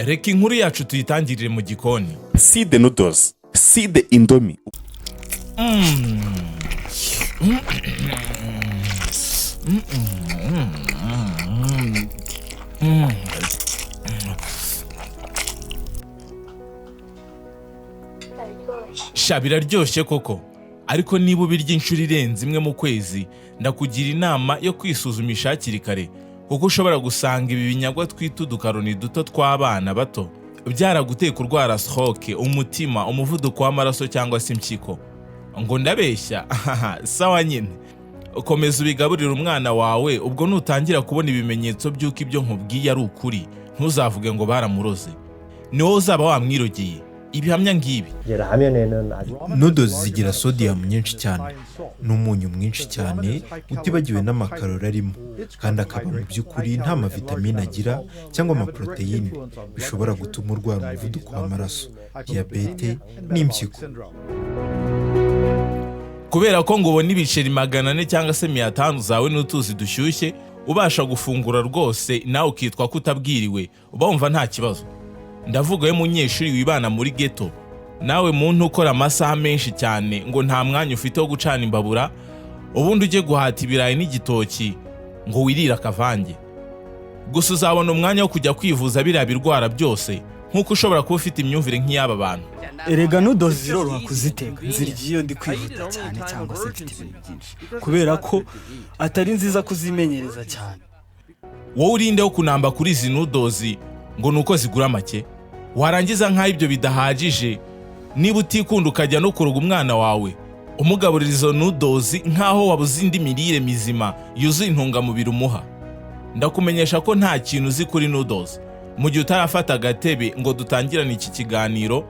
Reka inkuru yacu tuyitangirire mu gikoni. See the noodles, see the indomie. Sha biraryoshye koko, ariko niba ubirya inshuro irenze imwe mu kwezi ndakugira inama yo kwisuzumisha hakiri kare, kuko ushobora gusanga ibi binyagwa twita udukaroni duto tw'abana bato byaraguteye kurwara stroke, umutima, umuvuduko w'amaraso cyangwa se impyiko. Ngo ndabeshya? Sawa nyine, ukomeza ubigaburira umwana wawe, ubwo nutangira kubona ibimenyetso by'uko ibyo nkubwiye ari ukuri ntuzavuge ngo baramuroze, ni wowe uzaba wamwirogeye. Ibihamya ngibi: Noodles zigira sodium nyinshi cyane n'umunyu mwinshi cyane, utibagiwe n'amakarori arimo, kandi akaba mu by'ukuri nta mavitamine agira cyangwa amaproteine, bishobora gutuma urwara umuvuduko w'amaraso, diyabete n'impyiko. Kubera ko ngo ubona ibiceri 400 cyangwa se 500 zawe n'utuzi dushyushye ubasha gufungura rwose, nawe ukitwa kutabwiriwe, uba wumva nta kibazo. Ndavuga we munyeshuri wibana muri ghetto, nawe muntu ukora amasaha menshi cyane ngo nta mwanya ufite wo gucana imbabura, ubundi ujye guhata ibirayi n'igitoki ngo wirira akavange. Gusa uzabona umwanya wo kujya kwivuza biriya birwara byose, nk'uko ushobora kuba ufite imyumvire nk'iy'aba bantu. Erega Noodles ziroroha kuziteka, nzirya iyo ndi kwihuta cyane cyangwa se mfite ibintu byinshi, kubera ko atari nziza kuzimenyereza cyane. Wowe urinde wo kunamba kuri izi Noodles ngo nuko zigura make, warangiza nk'aho ibyo bidahagije, niba utikunda ukajya no kuroga umwana wawe umugaburira izo Noodles nk'aho wabuze indi mirire mizima yuzuye intungamubiri umuha. Ndakumenyesha ko nta kintu uzi kuri Noodles. Mu gihe utarafata agatebe ngo dutangirane iki kiganiro,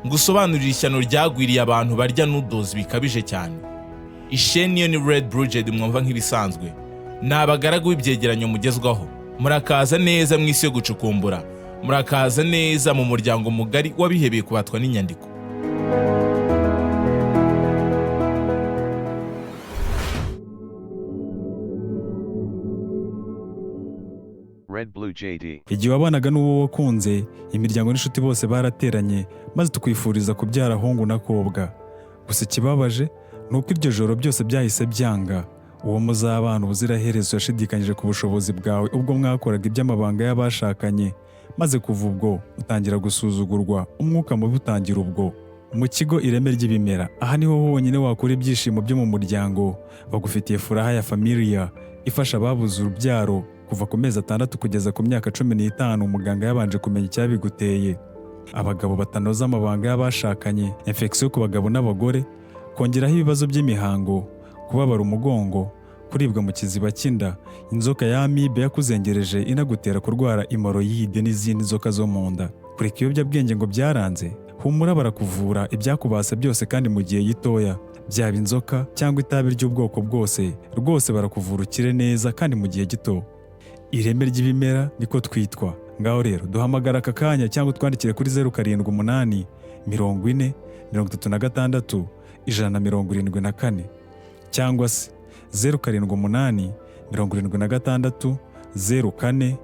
ngusobanurira ishyano ryagwiriye abantu barya Noodles bikabije cyane. Isheni yo ni RedBlue JD mwumva nk'ibisanzwe, ni abagaragu b'ibyegeranyo mugezwaho. Murakaza neza mu isi yo gucukumbura, murakaza neza mu muryango mugari wabihebeye kubatwa n'inyandiko. RedBlue JD. Igihe wabanaga n'uwo wakunze, imiryango n'inshuti bose barateranye, maze tukwifuriza kubyara hungu na kobwa. Gusa ikibabaje ni uko iryo joro byose byahise byanga. Uwo muzabana ubuziraherezo yashidikanyije ku bushobozi bwawe ubwo mwakoraga iby'amabanga y'abashakanye, maze kuva ubwo utangira gusuzugurwa, umwuka mubi utangira ubwo. Mu kigo Ireme ry'Ibimera, aha niho honyine wakura ibyishimo byo mu muryango. Bagufitiye furaha ya familia ifasha ababuze urubyaro kuva ku mezi 6 kugeza ku myaka 15. Umuganga yabanje kumenya icyabiguteye. Abagabo batanoza amabanga y'abashakanye, infection ku bagabo n'abagore, kongeraho ibibazo by'imihango, kubabara umugongo, kuribwa mu kiziba cy'inda, inzoka ya amibe yakuzengereje inagutera kurwara hemorrhoide n'izindi nzoka zo mu nda. Kureka ibiyobyabwenge ngo byaranze, humura barakuvura ibyakubase byose kandi mu gihe gitoya. Byaba inzoka cyangwa itabi ry'ubwoko bwose, rwose barakuvura ukire neza kandi mu gihe gito. Ireme ry'Ibimera niko twitwa. Ngaho rero duhamagara aka kanya cyangwa twandikire kuri 078 40 36 174 cyangwa se 078 76 04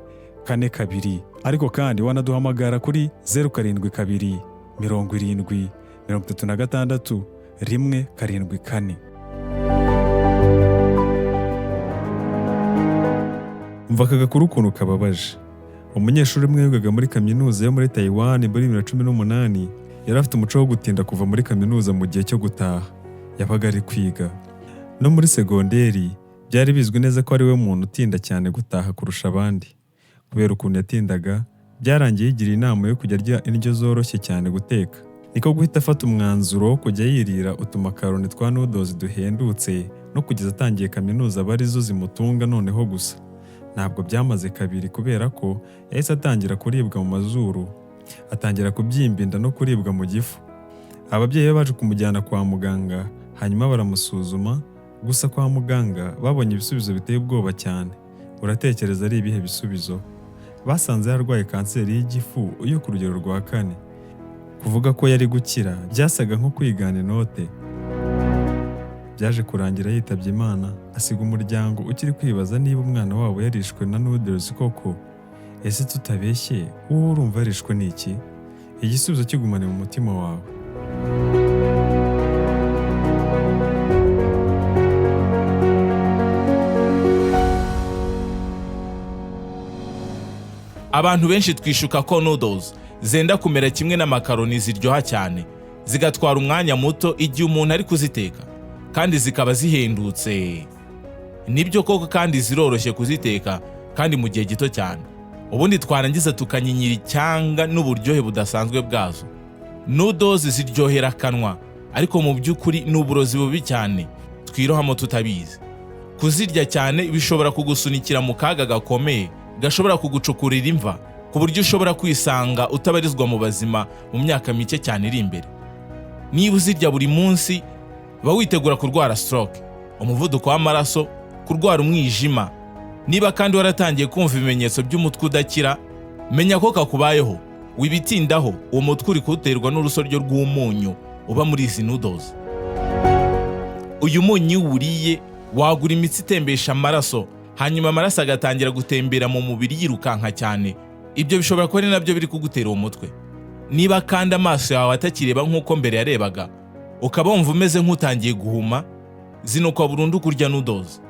42. Ariko kandi wanaduhamagara kuri 072 70 36 174. Umva aka gakuru ukuntu kababaje. Umunyeshuri umwe wigaga muri kaminuza yo muri Taiwan muri 2018 yari afite umuco wo gutinda kuva muri kaminuza mu gihe cyo gutaha. Yabaga ari kwiga. No muri segonderi byari bizwi neza ko ari we muntu utinda cyane gutaha kurusha abandi. Kubera ukuntu yatindaga, byarangiye yigira inama yo kujya arya indyo zoroshye cyane guteka. Niko guhita afata umwanzuro wo kujya yirira utumakaroni twa Noodles duhendutse, no kugeza atangiye kaminuza bari zo zimutunga noneho gusa. Ntabwo byamaze kabiri kubera ko yahise atangira kuribwa mu mazuru, atangira kubyimba inda no kuribwa mu gifu. Ababyeyi baje kumujyana kwa muganga, hanyuma baramusuzuma, gusa kwa muganga babonye ibisubizo biteye ubwoba cyane. Uratekereza ari ibihe bisubizo? Basanze yarwaye kanseri y'igifu yo ku rugero rwa 4. Kuvuga ko yari gukira byasaga nko kwigana inote. Byaje kurangira yitabye Imana, asiga umuryango ukiri kwibaza niba umwana wabo yarishwe na Noodles koko. ese tutabeshye wowe urumva arishwe n'iki? Igisubizo kigumane mu mutima wawe. Abantu benshi twishuka ko noodles zenda kumera kimwe n'amakaroni ziryoha cyane, zigatwara umwanya muto igihe umuntu ari kuziteka, kandi zikaba zihendutse. Nibyo koko, kandi ziroroshye kuziteka kandi mu gihe gito cyane. Ubundi twarangiza tukanyinyira icyanga n'uburyohe budasanzwe bwazo. Noodles ziryohera akanwa, ariko mu by'ukuri ni uburozi bubi cyane twirohamo tutabizi. Kuzirya cyane bishobora kugusunikira mu kaga gakomeye gashobora kugucukurira imva, ku buryo ushobora kwisanga utabarizwa mu bazima mu myaka mike cyane iri imbere. Niba uzirya buri munsi, ba witegura kurwara stroke, umuvuduko w'amaraso, kurwara umwijima. Niba kandi waratangiye kumva ibimenyetso by'umutwe udakira, menya ko kakubayeho. Wibitindaho, uwo mutwe uri kuwuterwa n'urusoryo rw'umunyu uba muri izi noodles. Uyu munyu wuriye wagura imitsi itembesha amaraso, hanyuma amaraso agatangira gutembera mu mubiri yirukanka cyane. Ibyo bishobora kuba ari nabyo biri kugutera uwo mutwe. Niba kandi amaso yawe atakireba nk'uko mbere yarebaga, ukaba wumva umeze nk'utangiye guhuma, zinuka burundu kurya noodles.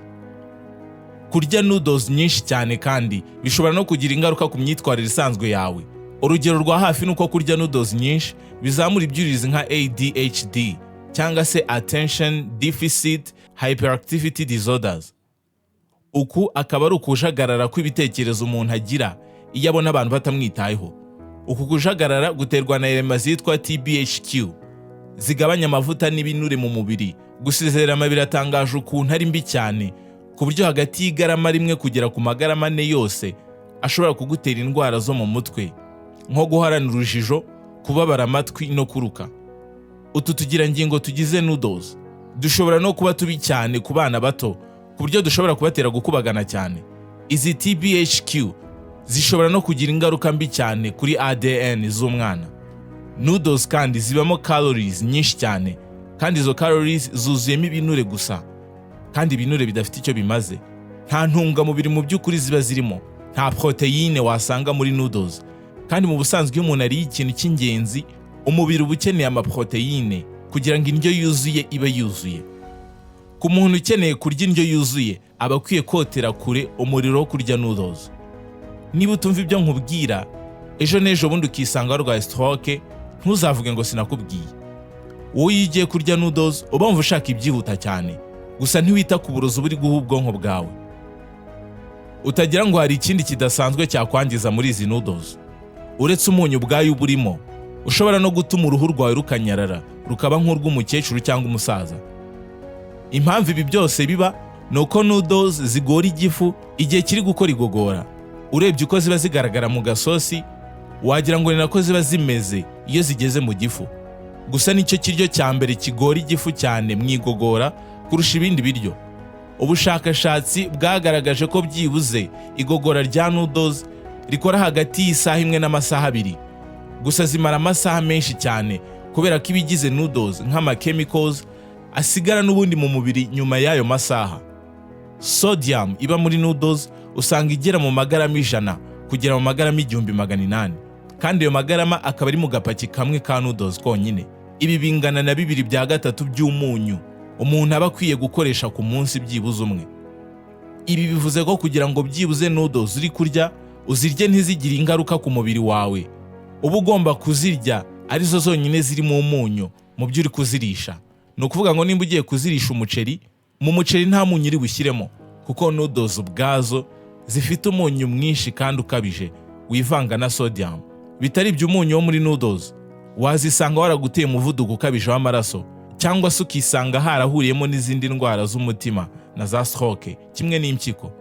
Kurya noodles nyinshi cyane kandi bishobora no kugira ingaruka ku myitwarire isanzwe yawe. Urugero rwa hafi nuko kurya noodles nyinshi bizamura ibyuririzi nka ADHD cyangwa se Attention Deficit Hyperactivity Disorders. Uku akaba ari ukujagarara kw'ibitekerezo umuntu agira iyo abona abantu batamwitayeho. Uku kujagarara guterwa na elema zitwa TBHQ zigabanya amavuta n'ibinure mu mubiri. Gusezerera biratangaje ukuntu ari mbi cyane, ku buryo hagati y'igarama rimwe kugera ku magarama ane yose ashobora kugutera indwara zo mu mutwe, nko guharana urujijo, kubabara amatwi no kuruka. Utu tugirangingo tugize noodles dushobora no kuba tubi cyane ku bana bato, ku buryo dushobora kubatera gukubagana cyane. Izi TBHQ zishobora no kugira ingaruka mbi cyane kuri ADN z'umwana. Noodles kandi zibamo calories nyinshi cyane, kandi izo calories zuzuyemo ibinure gusa, kandi ibinure bidafite icyo bimaze. Nta ntungamubiri mu by'ukuri ziba zirimo, nta proteine wasanga muri noodles. Kandi mu busanzwe iyo umuntu ariye ikintu cy'ingenzi, umubiri uba ukeneye amaproteine kugira ngo indyo yuzuye ibe yuzuye. Ku muntu ukeneye kurya indyo yuzuye, aba akwiye kotera kure umuriro wo kurya noodles. Niba utumva ibyo nkubwira, ejo n'ejo bundi ukisanga warwaye stroke, ntuzavuge ngo sinakubwiye. Wowe iyo ugiye kurya noodles uba wumva ushaka ibyihuta cyane, gusa ntiwita ku burozi buri guha ubwonko bwawe. Utagira ngo hari ikindi kidasanzwe cyakwangiza muri izi noodles. Uretse umunyu ubwayo uburimo, ushobora no gutuma uruhu rwawe rukanyarara, rukaba nk'urw'umukecuru cyangwa umusaza. Impamvu ibi byose biba ni uko noodles zigora igifu igihe kiri gukora igogora. Urebye uko ziba zigaragara mu gasosi, wagira ngo ni nako ziba zimeze iyo zigeze mu gifu. Gusa nicyo kiryo cya mbere kigora igifu cyane mu igogora kurusha ibindi biryo. Ubushakashatsi bwagaragaje ko byibuze igogora rya noodles rikora hagati y'isaha imwe n'amasaha abiri. Gusa zimara amasaha menshi cyane kubera ko ibigize noodles nk'ama-chemicals asigara n'ubundi mu mubiri nyuma y'ayo masaha. Sodium iba muri noodles usanga igera mu magarama 100 kugera mu magarama 1800, kandi ayo magarama akaba ari mu gapaki kamwe ka noodles konyine. Ibi bingana na 2/3 by'umunyu umuntu aba akwiye gukoresha ku munsi byibuze umwe. Ibi bivuze ko kugira ngo byibuze noodles uri kurya uzirye ntizigire ingaruka ku mubiri wawe, uba ugomba kuzirya arizo zonyine ziri mu munyu mu byo uri kuzirisha. Ni ukuvuga ngo nimba ugiye kuzirisha umuceri, mu muceri nta munyu uri bushyiremo, kuko noodles ubwazo zifite umunyu mwinshi kandi ukabije wivanga na sodium. Bitari ibyo, umunyu wo muri noodles wazisanga waraguteye umuvuduko ukabije w'amaraso, cyangwa se ukisanga harahuriyemo n'izindi ndwara z'umutima na za stroke kimwe n'impyiko.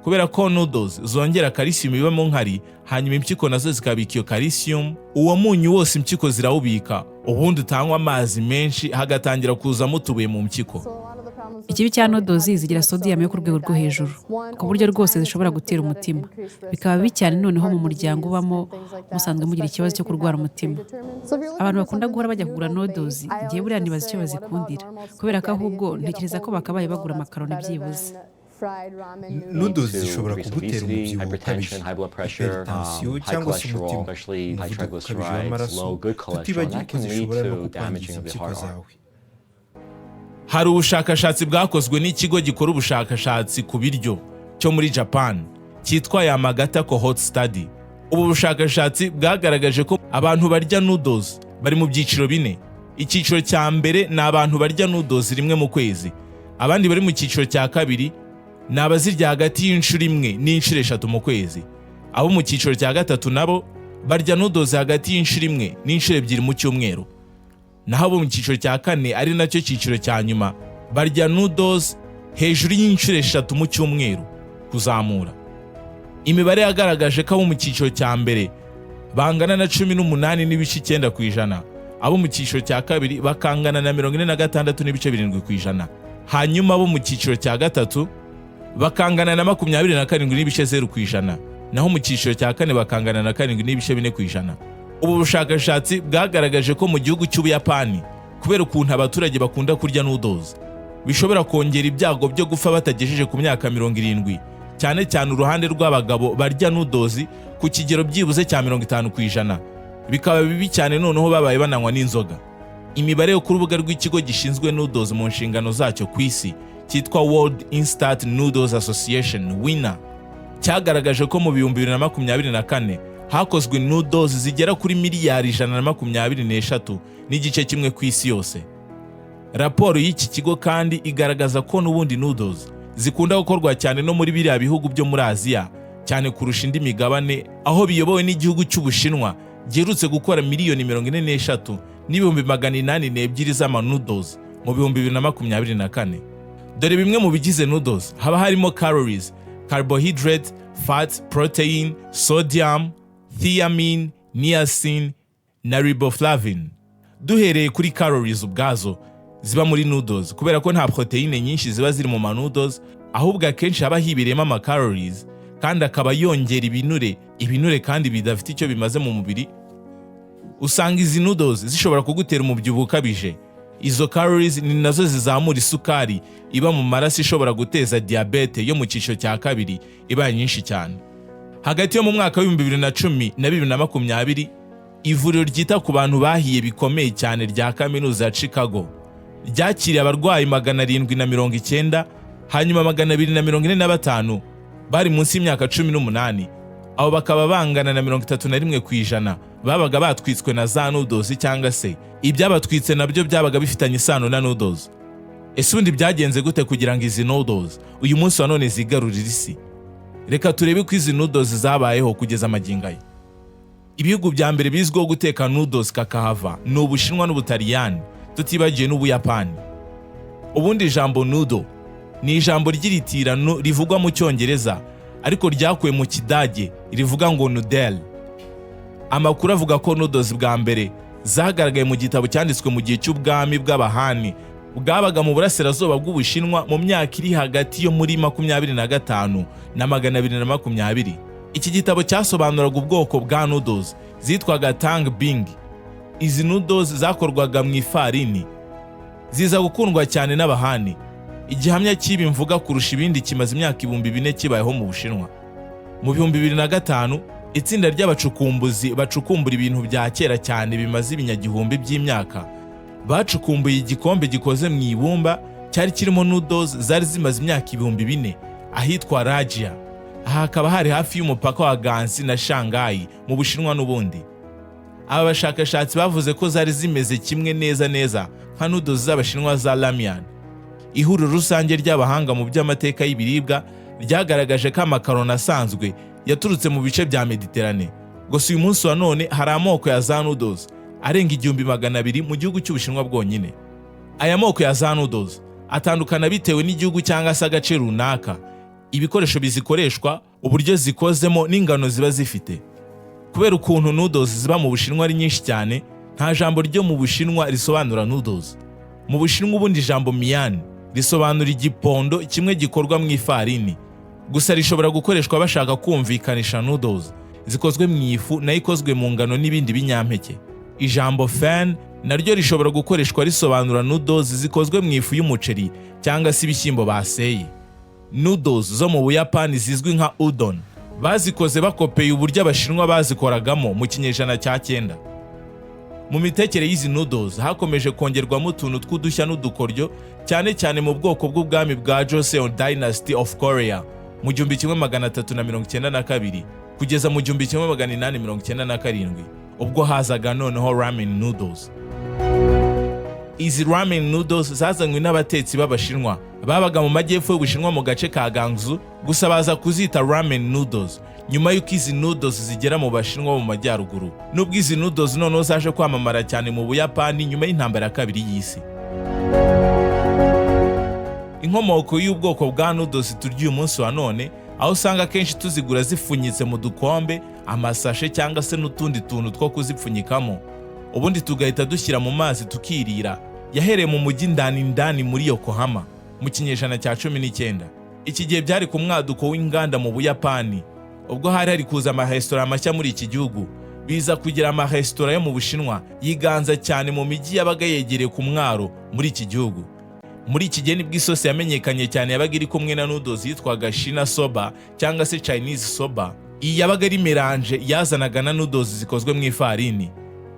Kubera ko noodles zongera calcium iba mu nkari, hanyuma impyiko nazo zikabika iyo calcium, uwo munyu wose impyiko zirawubika, ubundi utanywa amazi menshi hagatangira kuzamo utubuye mu mpyiko. Ikibi cya noodles zigira sodium yo ku rwego rwo hejuru, ku buryo rwose zishobora gutera umutima. Bikaba bibi cyane noneho mu muryango ubamo musanzwe mugira ikibazo cyo kurwara umutima. Abantu bakunda guhora bajya kugura noodles, ngiye buriya nibaza icyo bazikundira, kubera ko ahubwo ntekereza ko bakabaye bagura amakaroni byibuze. Noodles zishobora kugutera umubyibuho ukabije, hypertension cyangwa se umutima, umuvuduko ukabije w'amaraso, tutibagiwe ko zishobora no kukwangiza impyiko zawe. Hari ubushakashatsi bwakozwe n'ikigo gikora ubushakashatsi ku biryo cyo muri Japan cyitwa Yamagata Cohort Study. Ubu bushakashatsi bwagaragaje ko abantu barya noodles bari mu byiciro bine. Icyiciro cya mbere ni abantu barya noodles rimwe mu kwezi. Abandi bari mu cyiciro cya kabiri ni abazirya hagati y'inshuro imwe n'inshuro eshatu mu kwezi. Abo mu cyiciro cya gatatu nabo barya noodles hagati y'inshuro imwe n'inshuro ebyiri mu cyumweru. Naho abo mu cyiciro cya kane ari nacyo cyiciro cya nyuma barya noodles hejuru y'inshuro eshatu mu cyumweru kuzamura. Imibare yagaragaje ko abo mu cyiciro cya mbere bangana na 18.9%, abo mu cyiciro cya kabiri bakangana na 46.7%, hanyuma abo mu cyiciro cya gatatu bakangana na 27.0%, naho mu cyiciro cya kane bakangana na 7.4%. Ubu bushakashatsi bwagaragaje ko mu gihugu cy'Ubuyapani, kubera ukuntu abaturage bakunda kurya noodles, bishobora kongera ibyago byo gupfa batagejeje ku myaka 70, cyane cyane uruhande rw'abagabo barya noodles ku kigero byibuze cya 50%, bikaba bibi cyane noneho babaye bananywa n'inzoga. Imibare yo ku rubuga rw'ikigo gishinzwe noodles mu nshingano zacyo ku isi cyitwa World Instant Noodles Association (WINA) cyagaragaje ko mu 2024 hakozwe noodles zigera kuri miliyari 123 n'igice kimwe ku isi yose. Raporo y'iki kigo kandi igaragaza ko n'ubundi noodles zikunda gukorwa cyane no muri biriya bihugu byo muri Aziya, cyane kurusha indi migabane, aho biyobowe n'igihugu cy'Ubushinwa giherutse gukora miliyoni 43 n'ibihumbi 802 z'ama noodles mu 2024. Dore bimwe mu bigize noodles: haba harimo calories, carbohydrate, fat, protein, sodium, thiamine, niacin na riboflavin. Duhereye kuri calories ubwazo ziba muri noodles, kubera ko nta proteine nyinshi ziba ziri mu ma noodles, ahubwo akenshi haba hibereyemo ama calories kandi akaba yongera ibinure kandi bidafite icyo bimaze mu mubiri. Usanga izi noodles zishobora kugutera umubyibuho ukabije. Izo calories ni nazo zizamura isukari iba mu maraso, ishobora guteza diabete yo mu cyiciro cya kabiri iba nyinshi cyane. Hagati yo mu mwaka wa 2010 na 2020, ivuriro ryita ku bantu bahiye bikomeye cyane rya kaminuza ya Chicago ryakiriye abarwayi 790, hanyuma 245 bari munsi y'imyaka 18. Abo bakaba bangana na 31% babaga batwitswe na za noodles, cyangwa se ibyabatwitse nabyo byabaga bifitanye isano na noodles. Ese ubundi byagenze gute kugira ngo izi noodles uyu munsi wa none zigarurire isi? Reka turebe ko izi noodles zabayeho kugeza magingo aya. Ibihugu bya mbere bizwiho guteka noodles kakahava ni Ubushinwa n'Ubutaliyani, tutibagiye n'Ubuyapani. Ubundi ijambo noodle ni ijambo ry'iritirano rivugwa mu Cyongereza ariko ryakuwe mu Kidage rivuga ngo Noodle. Amakuru avuga ko noodles bwa mbere zagaragaye mu gitabo cyanditswe mu gihe cy'ubwami bw'Abahani bwabaga mu burasirazuba bw'Ubushinwa mu myaka iri hagati yo muri 25 na 220. Iki gitabo cyasobanuraga ubwoko bwa noodles zitwaga tang bing. Izi noodles zakorwaga mu ifarini, ziza gukundwa cyane n'Abahani. Igihamya cy'ibi mvuga kurusha ibindi kimaze imyaka 4000 kibayeho mu Bushinwa. Mu 2005, itsinda ry'abacukumbuzi bacukumbura ibintu bya kera cyane bimaze ibinyagihumbi by'imyaka bacukumbuye igikombe gikoze mu ibumba cyari kirimo noodles zari zimaze imyaka 4000 ahitwa Rajia. Aha hakaba hari hafi y'umupaka wa Gansi na Shanghai mu Bushinwa n'ubundi. Aba bashakashatsi bavuze ko zari zimeze kimwe neza nka noodles z'Abashinwa za ramen. Ihuriro rusange ry'abahanga mu by'amateka y'ibiribwa ryagaragaje ko amakaroni asanzwe yaturutse mu bice bya Mediterane. Gusa uyu munsi wa none hari amoko ya za noodles arenga 200 mu gihugu cy'Ubushinwa bwonyine. Aya moko ya za noodles atandukana bitewe n'igihugu cyangwa se agace runaka, ibikoresho bizikoreshwa, uburyo zikozemo n'ingano ziba zifite. Kubera ukuntu noodles ziba mu Bushinwa ari nyinshi cyane, nta jambo ryo mu Bushinwa risobanura noodles. Mu Bushinwa ubundi ijambo mian risobanura igipondo kimwe gikorwa mu ifarini, gusa rishobora gukoreshwa bashaka kumvikanisha noodles zikozwe mu ifu nayo ikozwe mu ngano n'ibindi binyampeke. Ijambo fan naryo rishobora gukoreshwa risobanura noodles zikozwe mu ifu y'umuceri cyangwa se ibishyimbo baseye. Noodles zo mu Buyapani zizwi nka udon bazikoze bakopeye uburyo abashinwa bazikoragamo mu kinyejana cya 9. Mu mitekere y'izi noodles hakomeje kongerwamo utuntu tw'udushya n'udukoryo cyane cyane mu bwoko bw'ubwami bwa Joseon Dynasty of Korea mu 1392 kugeza mu 1897 ubwo hazaga noneho ramen noodles. Izi ramen noodles zazanywe n'abatetsi b'abashinwa babaga mu majyepfo y'Ubushinwa mu gace ka Gangsu, gusa baza kuzita ramen noodles nyuma y'uko izi noodles zigera mu Bashinwa mu majyaruguru. Nubwo izi noodles noneho zaje kwamamara cyane mu Buyapani nyuma y'intambara ya kabiri y'isi. Inkomoko y'ubwoko bwa noodles turya uyu munsi wa none, aho usanga kenshi tuzigura zipfunyitse mu dukombe, amasashe cyangwa se n'utundi tuntu two kuzipfunyikamo, ubundi tugahita dushyira mu mazi tukirira, yahereye mu mujyi ndani muri Yokohama mu kinyejana cya 19. Iki gihe byari ku mwaduko w'inganda mu Buyapani, ubwo hari kuza amaresitora mashya muri iki gihugu, biza kugira amaresitora yo mu Bushinwa yiganza cyane mu mijyi yabaga yegereye ku mwaro muri iki gihugu. Muri iki gihe nibwo isosi yamenyekanye cyane yabaga iri kumwe na noodles yitwaga Shina soba cyangwa se Chinese soba. Iyi yabaga ari melange yazanaga na noodles zikozwe mu ifarini,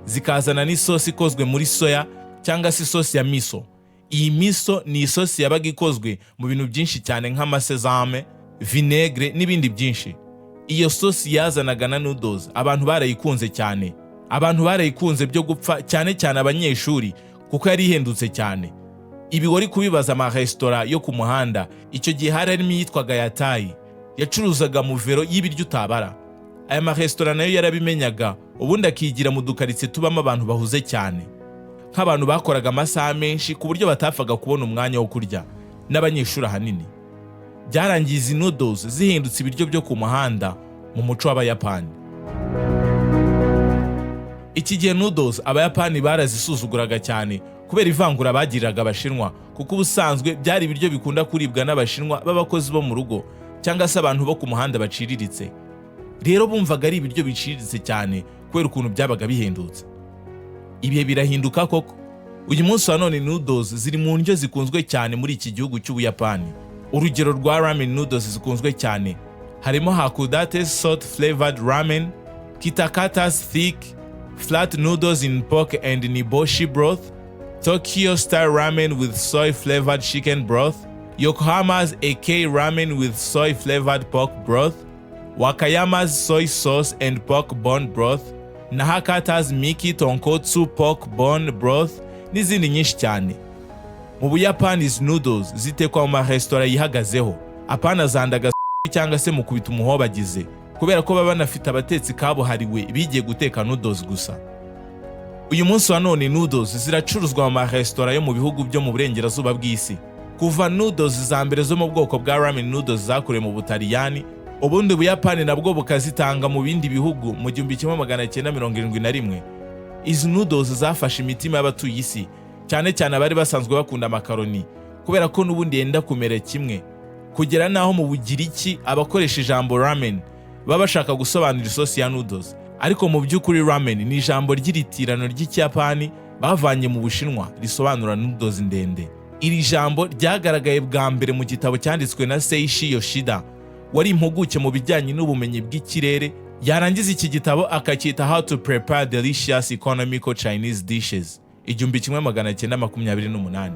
zikazana n'isosi ikozwe muri soya cyangwa se isosi ya miso. Iyi miso ni isosi yabaga ikozwe mu bintu byinshi cyane nk'amasezame, vinegre n'ibindi byinshi. Iyo sosi yazanaga na noodles abantu barayikunze cyane. Abantu barayikunze byo gupfa, cyane cyane abanyeshuri, kuko yari ihendutse cyane. Ibi wari kubibaza amaresitora yo ku muhanda, icyo gihe harimo yitwaga Yatai, yacuruzaga mu vero y'ibiryo utabara. Aya maresitora nayo yarabimenyaga, ubundi akigira mu dukaritsiye tubamo abantu bahuze cyane, nk'abantu bakoraga amasaha menshi ku buryo batapfaga kubona umwanya wo kurya, n'abanyeshuri ahanini. Byarangiye izi noodles zihindutse ibiryo byo ku muhanda mu muco w'Abayapani. Iki gihe noodles Abayapani barazisuzuguraga cyane kubera ivangura bagiriraga Abashinwa, kuko ubusanzwe byari ibiryo bikunda kuribwa n'Abashinwa b'abakozi bo mu rugo cyangwa se abantu bo ku muhanda baciriritse. Rero bumvaga ari ibiryo biciriritse cyane kubera ukuntu byabaga bihendutse. Ibihe birahinduka koko. Uyu munsi wa none noodles ziri mu ndyo zikunzwe cyane muri iki gihugu cy'Ubuyapani. Urugero rwa ramen noodles zikunzwe cyane harimo Hakudate's salt flavored ramen, Kitakatas thick flat noodles in pork and niboshi broth, Tokyo style ramen with soy flavored chicken broth, Yokohama's AK ramen with soy flavored pork broth, Wakayama's soy sauce and pork bone broth, na Hakata's Miki tonkotsu pork bone broth n'izindi nyinshi cyane. Mu Buyapani izi noodles zitekwa mu maresitora yihagazeho, apana zandaga cyangwa se mu kubita umuhobagize, kubera ko baba banafite abatetsi kabuhariwe bigiye guteka noodles gusa. Uyu munsi wa none noodles ziracuruzwa mu maresitora yo mu bihugu byo mu burengerazuba bw'isi. Kuva noodles za mbere zo mu bwoko bwa ramen noodles zakorewe mu Butaliyani, ubundi Ubuyapani nabwo bukazitanga mu bindi bihugu mu 1971. Izi noodles zafashe imitima y'abatuye isi, cyane cyane abari basanzwe bakunda makaroni, kubera ko n'ubundi yenda kumera kimwe, kugera naho mu Bugiriki abakoresha ijambo ramen baba bashaka gusobanura isosi ya noodles, ariko mu by'ukuri ramen ni ijambo ry'iritirano ry'Ikiyapani bavanye mu Bushinwa risobanura noodles ndende. Iri jambo ryagaragaye bwa mbere mu gitabo cyanditswe na Seishi Yoshida, wari impuguke mu bijyanye n'ubumenyi bw'ikirere. Yarangiza iki gitabo akacyita How to Prepare Delicious Economical Chinese Dishes 1928.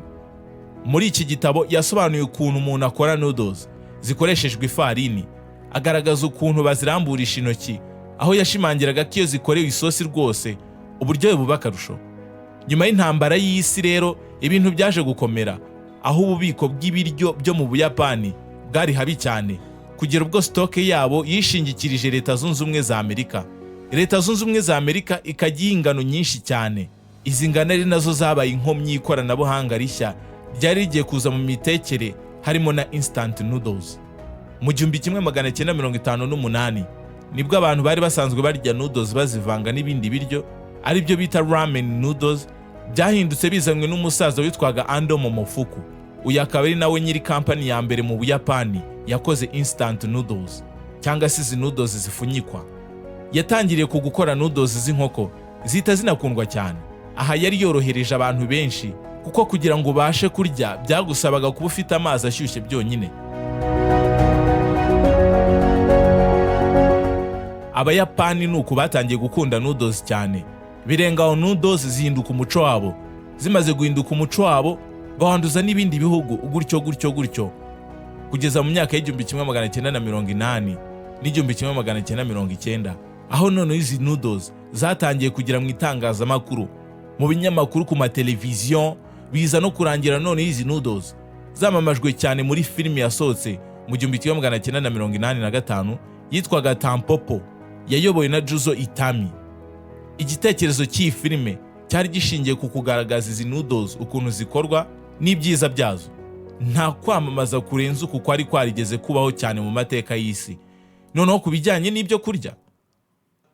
Muri iki gitabo yasobanuye ukuntu umuntu akora noodles zikoreshejwe ifarini, agaragaza ukuntu baziramburisha intoki, aho yashimangiraga ko iyo zikorewe isosi rwose uburyohe buba akarusho. Nyuma y'intambara y'isi rero ibintu byaje gukomera, aho ububiko bw'ibiryo byo mu Buyapani bwari habi cyane, kugera ubwo stoke yabo yishingikirije Leta Zunze Ubumwe za Amerika. Leta Zunze Ubumwe za Amerika ikajya ingano nyinshi cyane. Izi ngano ari nazo zabaye inkomyi y'ikoranabuhanga rishya ryari rigiye kuza mu mitekere, harimo na instant noodles. Mu 1958 nibwo abantu bari basanzwe barya noodles bazivanga n'ibindi biryo, ari byo bita ramen noodles, byahindutse bizanywe n'umusaza witwaga Ando Momofuku. Uyu akaba ari nawe nyiri kampani ya mbere mu Buyapani yakoze instant noodles cyangwa se izi noodles zifunyikwa. Yatangiriye ku gukora noodles z'inkoko zita zinakundwa cyane. Aha yari yorohereje abantu benshi, kuko kugira ngo ubashe kurya byagusabaga kuba ufite amazi ashyushye byonyine. Abayapani nuko batangiye gukunda noodles cyane, birenga aho noodles zihinduka umuco wabo, zimaze guhinduka umuco wabo bawanduza n'ibindi bihugu gutyo kugeza mu myaka y'igihumbi kimwe magana cyenda na mirongo inani n'igihumbi kimwe magana cyenda mirongo icyenda, aho none izi noodles zatangiye kugira mu itangazamakuru, mu binyamakuru, ku mateleviziyo, biza no kurangira none izi noodles zamamajwe cyane muri filimi yasohotse mu gihumbi kimwe magana cyenda na mirongo inani na gatanu yitwaga Tampopo, yayobowe na Juzo Itami. Igitekerezo cy'iyi filime cyari gishingiye ku kugaragaza izi noodles ukuntu zikorwa n'ibyiza byazo, nta kwamamaza kurenza uku kwari kwarigeze kubaho cyane mu mateka y'isi. Noneho ku bijyanye n'ibyo kurya,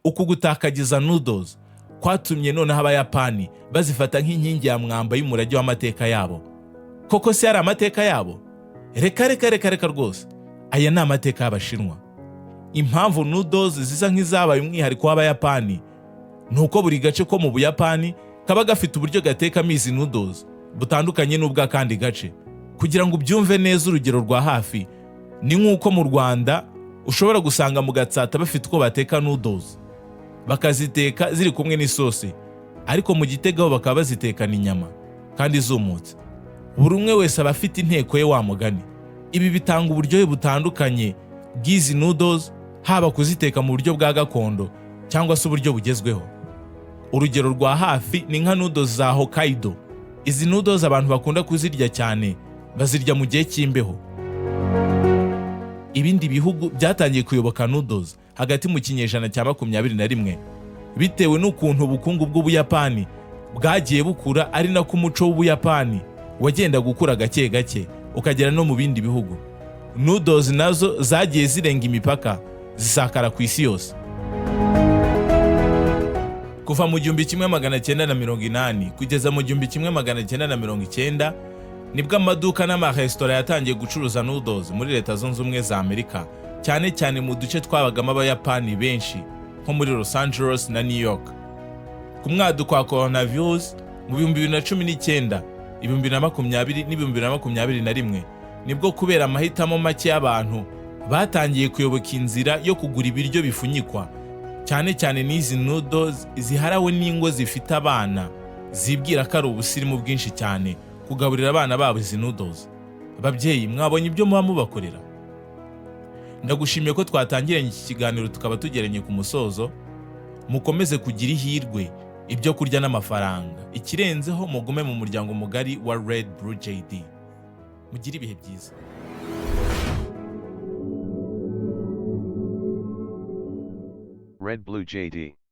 uku gutakagiza noodles kwatumye noneho Abayapani bazifata nk'inkingi ya mwamba y'umurage w'amateka yabo. Koko se ari amateka yabo? Reka rwose, aya ni amateka y'Abashinwa. Impamvu noodles ziza nk'izabaye umwihariko w'Abayapani nuko buri gace ko mu Buyapani kaba gafite uburyo gatekamo izi noodles butandukanye n'ubw'akandi gace. Kugira ngo ubyumve neza, urugero rwa hafi ni nk'uko mu Rwanda ushobora gusanga mu Gatsata bafite uko bateka noodles, bakaziteka ziri kumwe n'isosi, ariko mu Gitega ho bakaba bazitekana inyama kandi zumutse. Buri umwe wese aba afite inteko ye wa mugani. Ibi bitanga uburyohe butandukanye bw'izi noodles, haba kuziteka mu buryo bwa gakondo cyangwa se uburyo bugezweho. Urugero rwa hafi ni nka noodles za Hokkaido. Izi noodles abantu bakunda kuzirya cyane bazirya mu gihe cy'imbeho. Ibindi bihugu byatangiye kuyoboka noodles hagati mu kinyejana cya 21 bitewe n'ukuntu ubukungu bw'Ubuyapani bwagiye bukura, ari nako umuco w'Ubuyapani wagenda gukura gake gake ukagera no mu bindi bihugu. Noodles nazo zagiye zirenga imipaka zisakara ku isi yose. Kuva mu 1980 kugeza mu 1990 nibwo amaduka n'amaresitora yatangiye gucuruza noodles muri Leta Zunze Ubumwe za Amerika, cyane cyane mu duce twabagamo Abayapani benshi nko muri Los Angeles na New York. Ku mwaduko wa coronavirus mu 2019, 2020 n'2021 nibwo kubera amahitamo make y'abantu batangiye kuyoboka inzira yo kugura ibiryo bifunyikwa, cyane cyane n'izi noodles ziharawe n'ingo zifite abana zibwira ko ari ubusirimu bwinshi cyane kugaburira abana babo izi noodles. Ababyeyi, mwabonye ibyo muba mubakorera? Ndagushimiye ko twatangiranye iki kiganiro tukaba tugeranye ku musozo. Mukomeze kugira ihirwe, ibyo kurya n'amafaranga. Ikirenzeho mugume mu muryango mugari wa RedBlue JD. Mugire ibihe byiza. RedBlue JD.